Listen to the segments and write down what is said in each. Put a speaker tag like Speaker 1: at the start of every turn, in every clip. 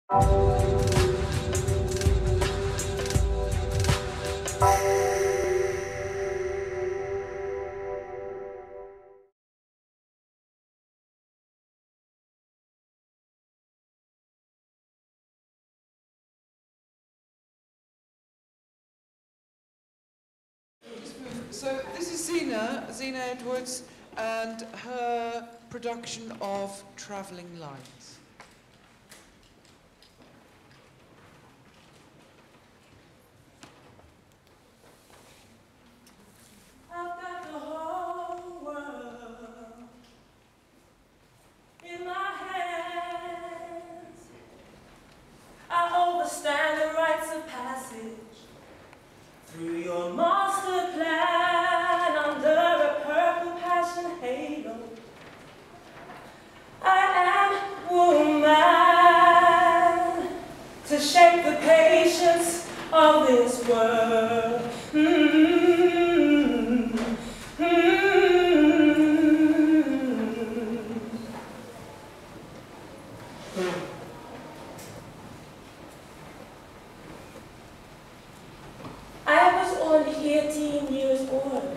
Speaker 1: So this is Zena Edwards, and her production of Travelling Lights.
Speaker 2: I've got the whole world in my hands. I understand the rites of passage through your master plan under a purple passion halo. I am woman to shape the patience of this world. I was only 18 years old,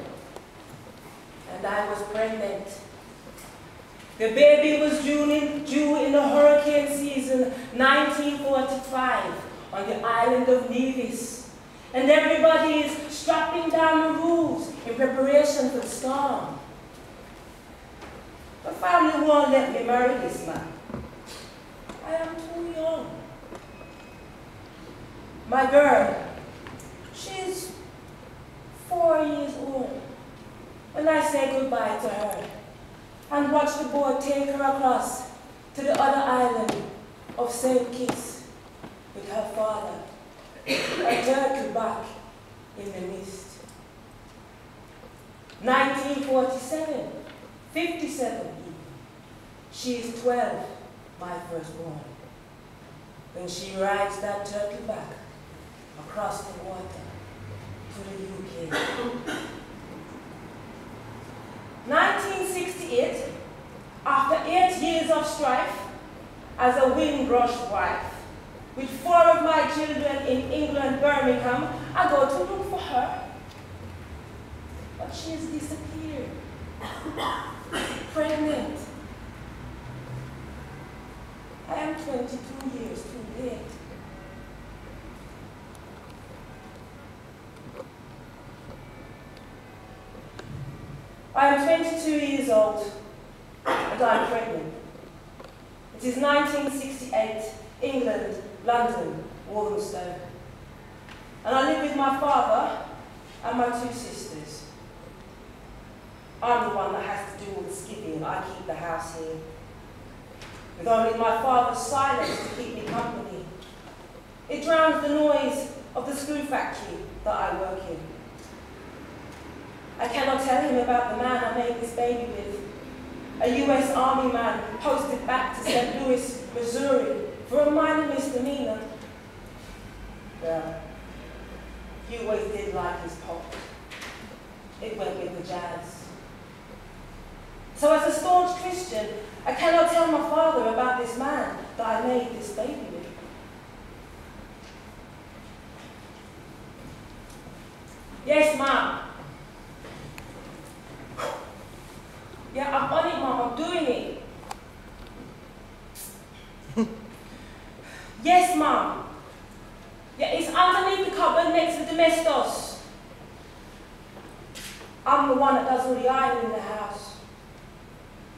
Speaker 2: and I was pregnant. The baby was due in the hurricane season 1945 on the island of Nevis, and everybody is strapping down the rules in preparation for the storm. The family won't let me marry this man. I am too young. My girl, she's 4 years old when I say goodbye to her and watch the boat take her across to the other island of St. Kitts with her father, a turtle back in the mist. 1947, 57 even. She is 12, my firstborn, when she rides that turtle back across the water to the UK. 1968, after 8 years of strife, as a Windrush wife, with 4 of my children in England, Birmingham, I go to look for her. But she has disappeared, pregnant. I am 22 years too late. I am 22 years old, and I am pregnant. It is 1968, England, London, Walthamstow. And I live with my father and my 2 sisters. I'm the one that has to do all the skipping. I keep the house here, with only my father's silence to keep me company. It drowns the noise of the screw factory that I work in. I cannot tell him about the man I made this baby with, a US Army man posted back to St. Louis, Missouri for a minor misdemeanor. Well, he always did like his pop. It went with the jazz. So as a staunch Christian, I cannot tell my father about this man that I made this baby with. Yes, Mom. Yeah, I'm on it, Mom. I'm doing it. Yes, Mom. Yeah, it's underneath the cupboard next to the domestos. I'm the one that does all the ironing in the house.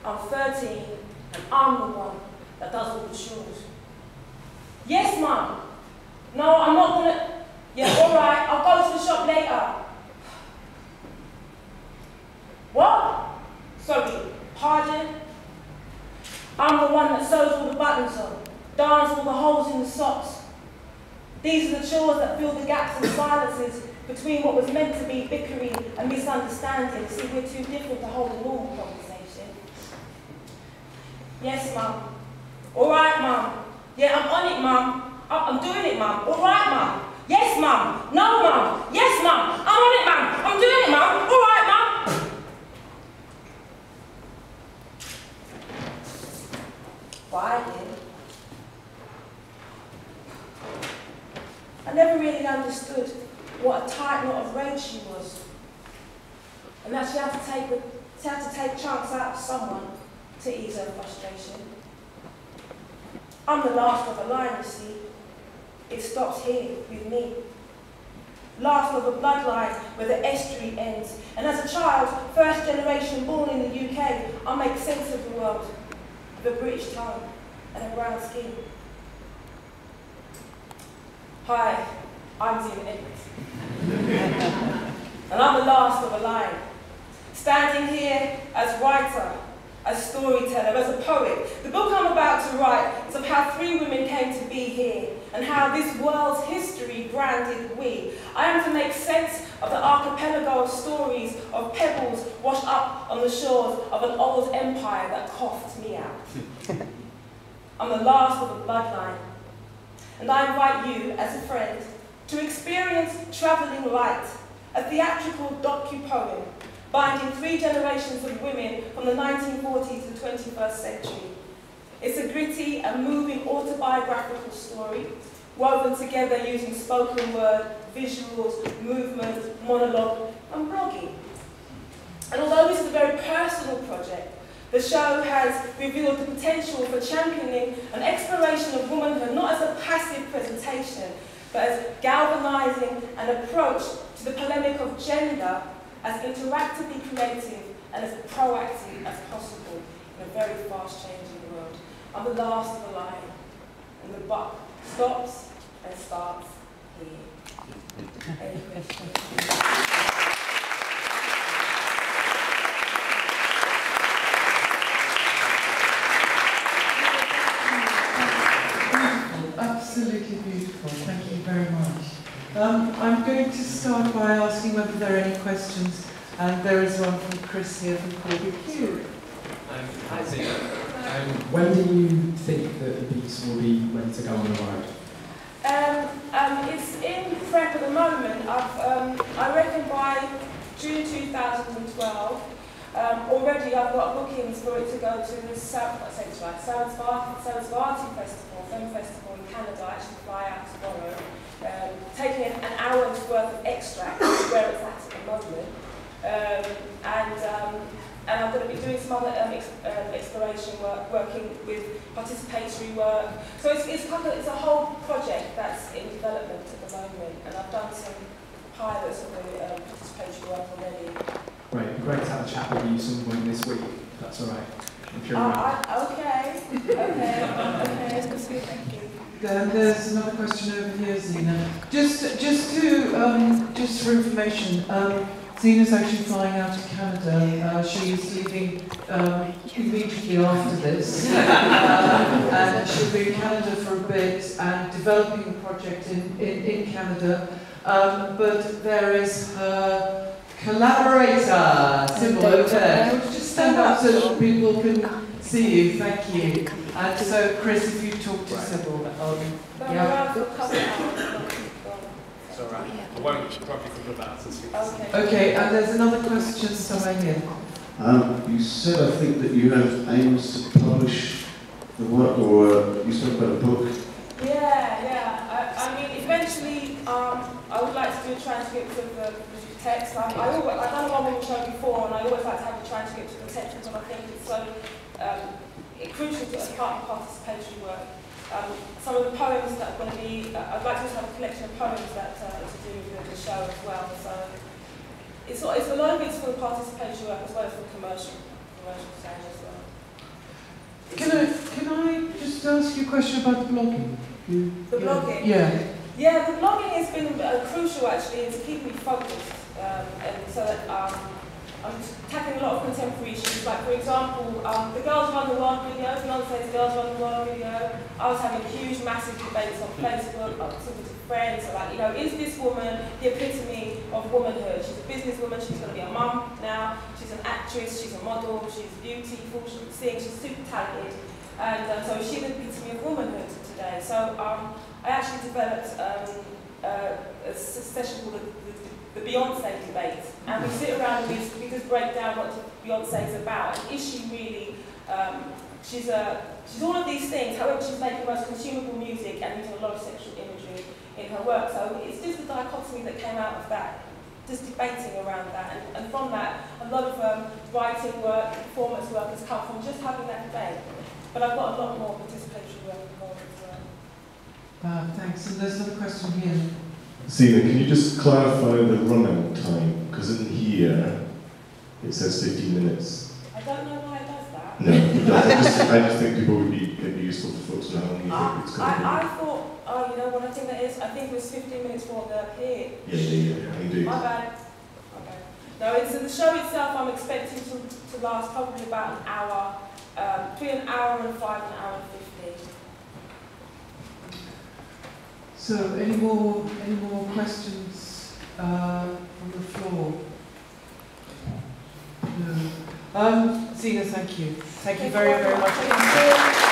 Speaker 2: I'm 13, and I'm the one that does all the chores. Yes, Mom. No, I'm not gonna. Yeah, all right. I'll go to the shop later. What? Sorry, pardon? I'm the one that sews all the buttons on, darns all the holes in the socks. These are the chores that fill the gaps and silences between what was meant to be bickering and misunderstanding. See, we're too different to hold a normal conversation. Yes, Mum. All right, Mum. Yeah, I'm on it, Mum. I'm doing it, Mum. All right, Mum. Yes, Mum. No, Mum. Yes, Mum. I'm on it, Mum. I'm doing it, Mum. All right, Mum. Why then? I never really understood what a tight knot of rage she was. And that she had to take chunks out of someone to ease her frustration. I'm the last of a line, you see. It stops here with me. Last of a bloodline where the estuary ends. And as a child, first generation born in the UK, I make sense of the world with a British tongue and a brown skin. Hi, I'm Zena, and I'm the last of a line. Standing here as writer, as storyteller, as a poet. The book I'm about to write is of how 3 women came to be here and how this world's history branded we. I am to make sense of the archipelago of stories of pebbles washed up on the shores of an old empire that coughed me out. I'm the last of a bloodline, and I invite you, as a friend, to experience Travelling Light, a theatrical docu-poem binding 3 generations of women from the 1940s to the 21st century. It's a gritty and moving autobiographical story, woven together using spoken word, visuals, movement, monologue, and blogging. And although this is a very personal project, the show has revealed the potential for championing an exploration of womanhood not as a passive presentation, but as galvanizing an approach to the polemic of gender as interactively creative and as proactive as possible in a very fast-changing world. I'm the last of the line, and the buck stops and starts here. Any questions?
Speaker 1: Absolutely beautiful. Thank you very much. I'm going to start by asking whether there are any questions, and there is one from Chris here from Corby Q.
Speaker 3: Hi, Zena. When do you think that the piece will be ready to go on the road?
Speaker 2: It's in prep at the moment. I reckon by June 2012. Already I've got bookings for it to go to the Sarasvati Festival, Film Festival in Canada. I actually fly out tomorrow. Taking an hour's worth of extract where it's at the moment. And I'm going to be doing some other exploration work, working with participatory work. So it's a whole project that's in development at the moment, and I've done some pilots of the participatory work already.
Speaker 3: Great, it'd be great to have a chat with you some point this week, if that's all right. If you're around.
Speaker 2: Okay. It's good to see you, thank you.
Speaker 1: There's another question over here, Zena. Just for information, Zena's actually flying out to Canada. She's leaving immediately after this, and she'll be in Canada for a bit and developing a project in Canada. But there is her collaborator, Sybil, over there. Would you just stand up so that people can see you? Thank you. And so, Chris, if you talk to Sybil, yeah.
Speaker 3: It's all right. I won't drop you from the bat.
Speaker 1: Okay, and there's another question somewhere here.
Speaker 4: You said, I think, that you have aims to publish the work, or you spoke about a book.
Speaker 2: Yeah. I mean, eventually, I would like to do a transcript of the text. I've done a one-woman show before, and I always like to have a transcript of the text because I think it's so crucial to as part of participatory work. Some of the poems that are going to be, I'd like to just have a collection of poems that are to do with the show as well. So it's a lot of it's for the participatory work as well as for commercial stage as well.
Speaker 1: Can I just ask you a question about the blogging?
Speaker 2: The blogging? Yeah, the blogging has been crucial actually to keep me focused, and so that I'm tackling a lot of contemporary issues. Like for example, the Girls Run the World video, Beyonce's Girls Run the World video. I was having huge, massive debates on Facebook. I was talking to friends about, is this woman the epitome of womanhood? She's a businesswoman. She's going to be a mum now. She's an actress. She's a model. She's beautiful. She can sing. She's super talented. And so she's the epitome of womanhood today. So I actually developed a session called the Beyonce debate, and we sit around and we just break down what Beyonce is about. And is she really She's all of these things. However, she's making the most consumable music and using a lot of sexual imagery in her work. So it's just the dichotomy that came out of that, just debating around that. And from that, a lot of writing work, performance work has come from just having that debate. But I've got a lot more participatory work involved as well.
Speaker 1: Thanks. And there's another question here.
Speaker 5: Zena, can you just clarify the run-out time? Because in here, it says 15 minutes.
Speaker 2: I don't know why it does that.
Speaker 5: No, it doesn't. I just think it'd be useful for folks to know how long you think it's going to be.
Speaker 2: I thought, you know what I think that is? I think it was 15 minutes for the here.
Speaker 5: Yeah, indeed.
Speaker 2: My bad. Okay. No, it's the show itself. I'm expecting to last probably about an hour, between an hour and 5, an hour and 15.
Speaker 1: So, any more questions from the floor? No. Zena, thank you. Thank you very, very much.